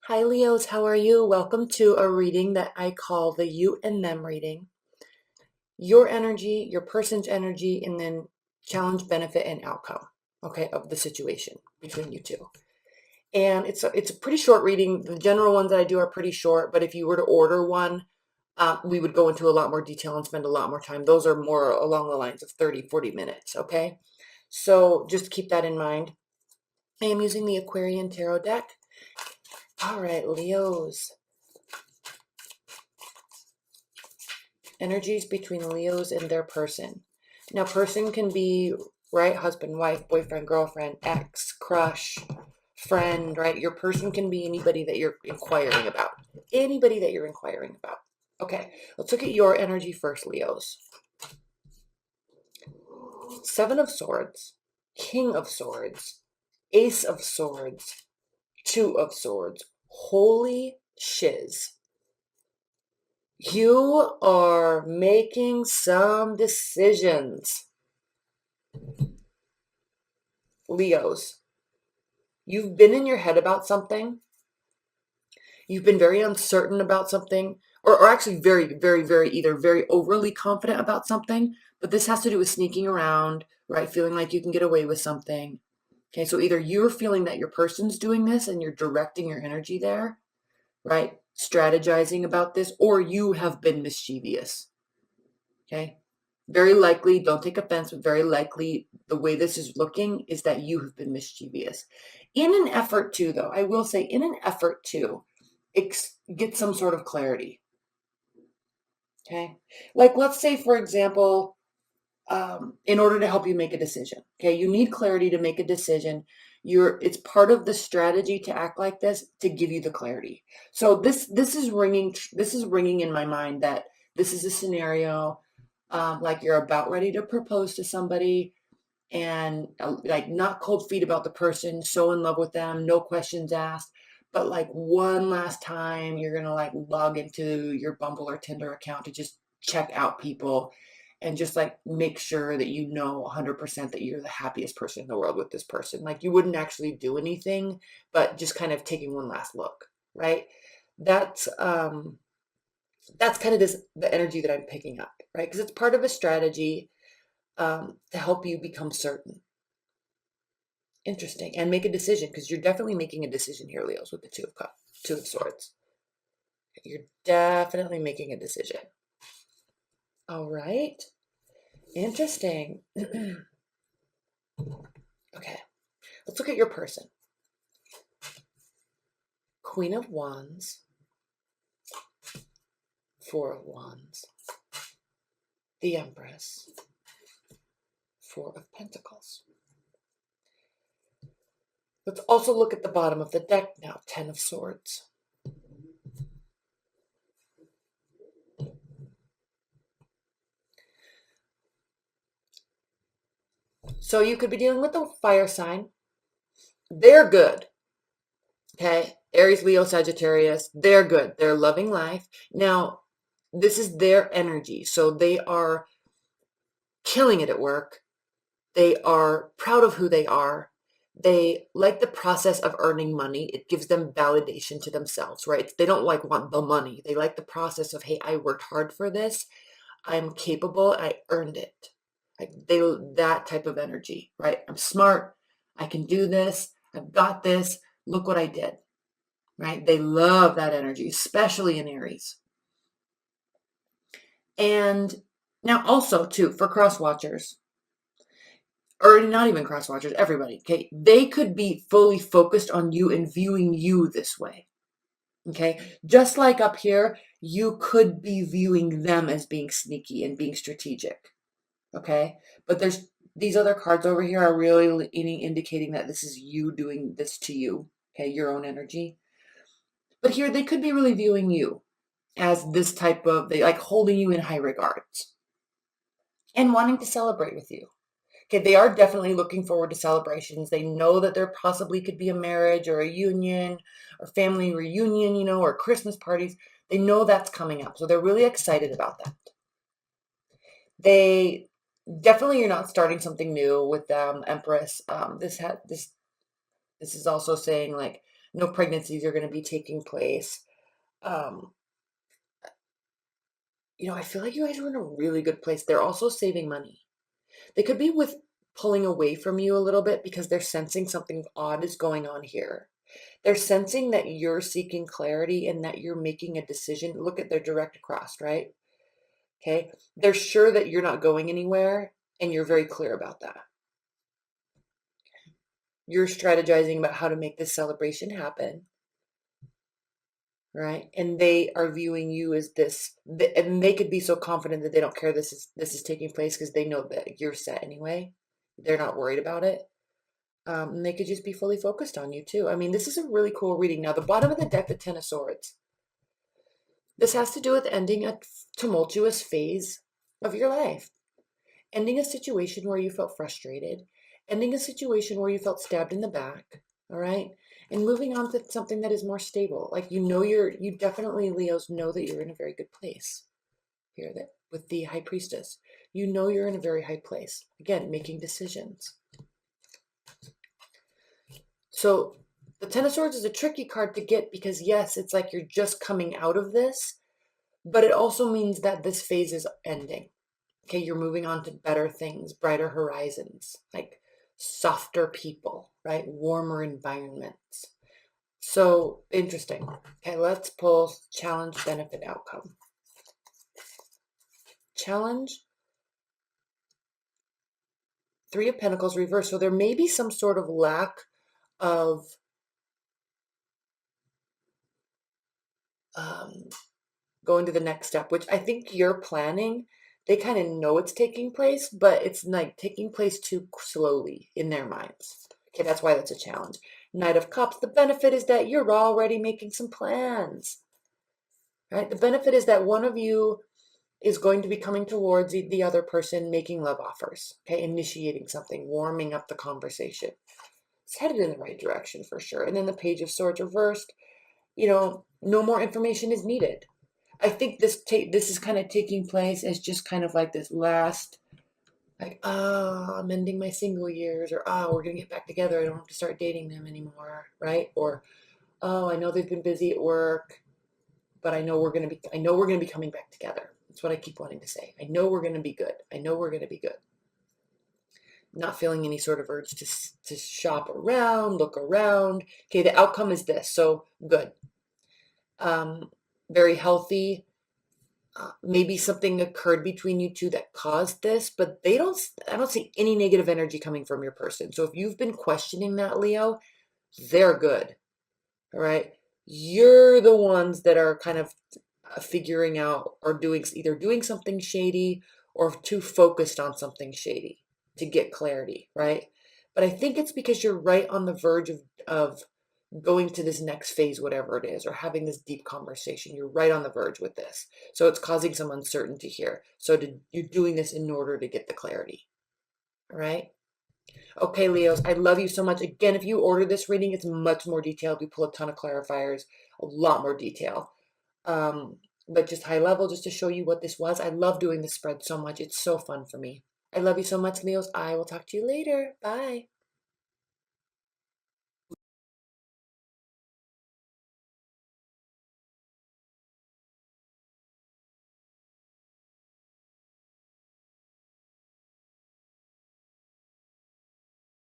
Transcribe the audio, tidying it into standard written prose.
Hi Leos, how are you? Welcome to a reading that I call the you and them reading. Your energy, your person's energy, and then challenge, benefit, and outcome, okay, of the situation between you two. And it's a pretty short reading. The general ones that I do are pretty short, but if you were to order one, we would go into a lot more detail and spend a lot more time. Those are more along the lines of 30, 40 minutes, okay? So just keep that in mind. I am using the Aquarian Tarot deck. All right, Leos. Energies between Leos and their person. Now, person can be, right, husband, wife, boyfriend, girlfriend, ex, crush, friend, right? Your person can be anybody that you're inquiring about. Anybody that you're inquiring about. Okay, let's look at your energy first, Leos. Seven of Swords, King of Swords, Ace of Swords, Two of Swords. Holy shiz. You are making some decisions. Leos, you've been in your head about something. You've been very uncertain about something, or actually very, very, very, either very overly confident about something, but this has to do with sneaking around, right? Feeling like you can get away with something. Okay, so either you're feeling that your person's doing this and you're directing your energy there, right? Strategizing about this, or you have been mischievous. Okay, very likely, don't take offense, but very likely the way this is looking is that you have been mischievous. In an effort to, though, I will say, in an effort to get some sort of clarity. Okay, like let's say, for example, in order to help you make a decision, okay, you need clarity to make a decision. It's part of the strategy to act like this to give you the clarity. So this is ringing in my mind that this is a scenario like you're about ready to propose to somebody and like not cold feet about the person, so in love with them, no questions asked, but like one last time you're gonna like log into your Bumble or Tinder account to just check out people and just like make sure that you know 100% that you're the happiest person in the world with this person. Like you wouldn't actually do anything, but just kind of taking one last look, right? That's kind of the energy that I'm picking up, right? Because it's part of a strategy to help you become certain. Interesting. And make a decision, because you're definitely making a decision here, Leos, with the Two of Swords. You're definitely making a decision. All right. Interesting. Okay. Let's look at your person. Queen of Wands. Four of Wands. The Empress. Four of Pentacles. Let's also look at the bottom of the deck now. Ten of Swords. So you could be dealing with a fire sign. They're good. Okay. Aries, Leo, Sagittarius. They're good. They're loving life. Now, this is their energy. So they are killing it at work. They are proud of who they are. They like the process of earning money. It gives them validation to themselves, right? They don't like want the money. They like the process of, hey, I worked hard for this. I'm capable. I earned it. Like that type of energy, right? I'm smart. I can do this. I've got this. Look what I did, right? They love that energy, especially in Aries. And now also too, for cross watchers, or not even cross watchers, everybody, okay, they could be fully focused on you and viewing you this way. Okay, just like up here, you could be viewing them as being sneaky and being strategic. Okay, but there's these other cards over here are really indicating that this is you doing this to you. Okay, your own energy. But here they could be really viewing you as this type of, they like holding you in high regards and wanting to celebrate with you. Okay, they are definitely looking forward to celebrations. They know that there possibly could be a marriage or a union or family reunion, you know, or Christmas parties. They know that's coming up. So they're really excited about that. They definitely, you're not starting something new with them, Empress. This is also saying like No pregnancies are going to be taking place. You know, I feel like you guys are in a really good place. They're also saving money. They could be with pulling away from you a little bit because they're sensing something odd is going on here. They're sensing that you're seeking clarity and that you're making a decision. Look at their direct across, right? Okay. They're sure that you're not going anywhere and you're very clear about that. You're strategizing about how to make this celebration happen, right? And they are viewing you as this, and they could be so confident that they don't care this is taking place because they know that you're set anyway. They're not worried about it. And they could just be fully focused on you too. I mean, this is a really cool reading. Now, the bottom of the deck, the Ten of Swords. This has to do with ending a tumultuous phase of your life. Ending a situation where you felt frustrated. Ending a situation where you felt stabbed in the back. All right? And moving on to something that is more stable. Like, you definitely, Leos, know that you're in a very good place here that with the High Priestess. You know you're in a very high place. Again, making decisions. So the Ten of Swords is a tricky card to get because, yes, it's like you're just coming out of this, but it also means that this phase is ending. Okay, you're moving on to better things, brighter horizons, like softer people, right? Warmer environments. So interesting. Okay, let's pull challenge, benefit, outcome. Challenge, Three of Pentacles reversed. So there may be some sort of lack of going to the next step, which I think you're planning. They kind of know it's taking place, but it's like taking place too slowly in their minds. Okay, that's why that's a challenge. Knight of Cups, the benefit is that you're already making some plans, right? The benefit is that one of you is going to be coming towards the other person, making love offers, okay, initiating something, warming up the conversation. It's headed in the right direction for sure. And then the Page of Swords reversed, you know, no more information is needed. I think this is kind of taking place as just kind of like this last, like, oh, I'm ending my single years, or oh, we're gonna get back together. I don't have to start dating them anymore, right? Or oh, I know they've been busy at work, but I know we're gonna be coming back together. That's what I keep wanting to say. I know we're gonna be good. I know we're gonna be good. Not feeling any sort of urge to shop around, look around. Okay, the outcome is this, so good. Very healthy. Maybe something occurred between you two that caused this, but I don't see any negative energy coming from your person. So if you've been questioning that, Leo, they're good. All right. You're the ones that are kind of figuring out or either doing something shady or too focused on something shady to get clarity, right? But I think it's because you're right on the verge of going to this next phase, whatever it is, or having this deep conversation. You're right on the verge with this. So it's causing some uncertainty here. So you're doing this in order to get the clarity. All right. Okay, Leos, I love you so much. Again, if you order this reading, it's much more detailed. We pull a ton of clarifiers, a lot more detail. But just high level, just to show you what this was. I love doing this spread so much. It's so fun for me. I love you so much, Leos. I will talk to you later. Bye.